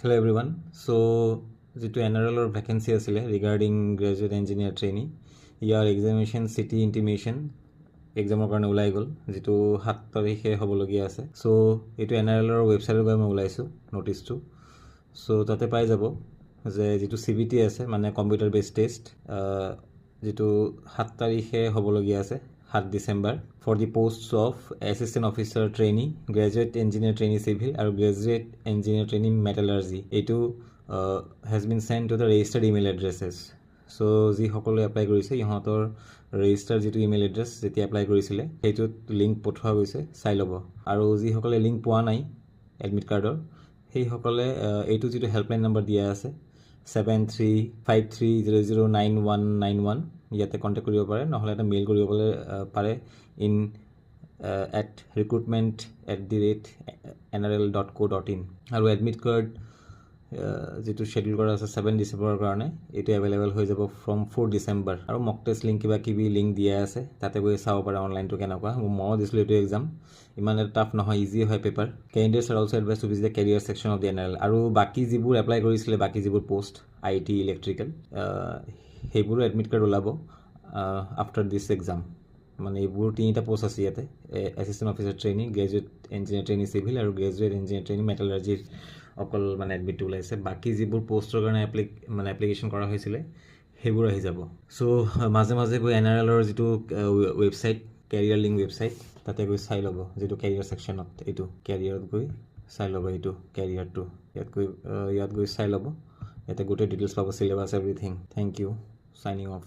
Hello everyone. So যিটো NRL or vacancy আছিলে regarding graduate engineer trainee ইয়াৰ examination city intimation এক্সামৰ কাৰণে ওলাই গ'ল যিটো 7 তাৰিখে হ'বলগীয়া আছে সো এইটো NRL ৰ ৱেবছাইটত গৈ মই ওলাইছোঁ নটিছটো সো তাতে পাই যাব যে যিটো CBT আছে মানে কম্পিউটাৰ বেছড টেষ্ট যিটো 7 তাৰিখে হ'বলগীয়া আছে 7 December for the posts of assistant officer trainee graduate engineer trainee civil আৰু graduate engineer trainee metallurgy এইটো has been sent to the registered email addresses so যিসকলে এপ্লাই কৰিছে ইহঁতৰ ৰেজিষ্টাৰ যিটো ইমেইল এড্ৰেছ যেতিয়া এপ্লাই কৰিছিলে সেইটোত লিংক পঠোৱা গৈছে চাই ল'ব আৰু যিসকলে লিংক পোৱা নাই এডমিট কাৰ্ডৰ সেইসকলে এইটো যিটো হেল্পলাইন নম্বৰ দিয়া আছে 7353009191 ইয়াতে কণ্টেক্ট কৰিব পাৰে নহলে এটা মেইল কৰিব পাৰে in at recruitment@nrl.co.in আৰু এডমিট কাৰ্ড যেটো শেডিউল কৰা আছে 7 ডিসেম্বৰৰ কাৰণে এটো अवेलेबल হৈ যাব from 4 ডিসেম্বৰ আৰু মক টেষ্ট লিংক কিবা কিবি লিংক দিয়া আছে তাতে গৈ চাব পাৰে অনলাইনটো কেনেকুৱা মই দিছিলো এটো এক্সাম ইমান টাফ নহয় ইজি হয় paper candidates are also advised to visit the career section of the NRL আৰু বাকি যিবোৰ এপ্লাই কৰিছিলে বাকি যিবোৰ পোষ্ট IT ইলেক্ট্ৰিক্যাল হেইবোৰ এডমিট কাৰ্ড ওলাব আফটাৰ দিস এক্সাম মানে এইবোৰ তিনিটা পোষ্ট আছে ইয়াতে assistant officer trainee graduate engineer trainee civil আৰু গ্ৰেজুৱেট ইঞ্জিনিয়াৰ ট্ৰেইনি মেটালাৰ্জিৰ অকল মানে এডমিট ওলাইছে বাকি যিবোৰ পোষ্টৰ কাৰণে এপ্লিকেশন কৰা হৈছিল হেবোৰ আহি যাব সো মাজে মাজে গৈ NRL ৰ যিটো ৱেবছাইট কেৰিয়াৰ লিংক ৱেবছাইট তাতে গৈ চাই ল'ব যেটো কেৰিয়াৰ সেকশনত এইটো কেৰিয়াৰত গৈ চাই ল'ব এইটো কেৰিয়াৰটো ইয়াত গৈ চাই ল'ব ইয়াতে গোটেই ডিটেইলছ পাব syllabus everything thank you signing of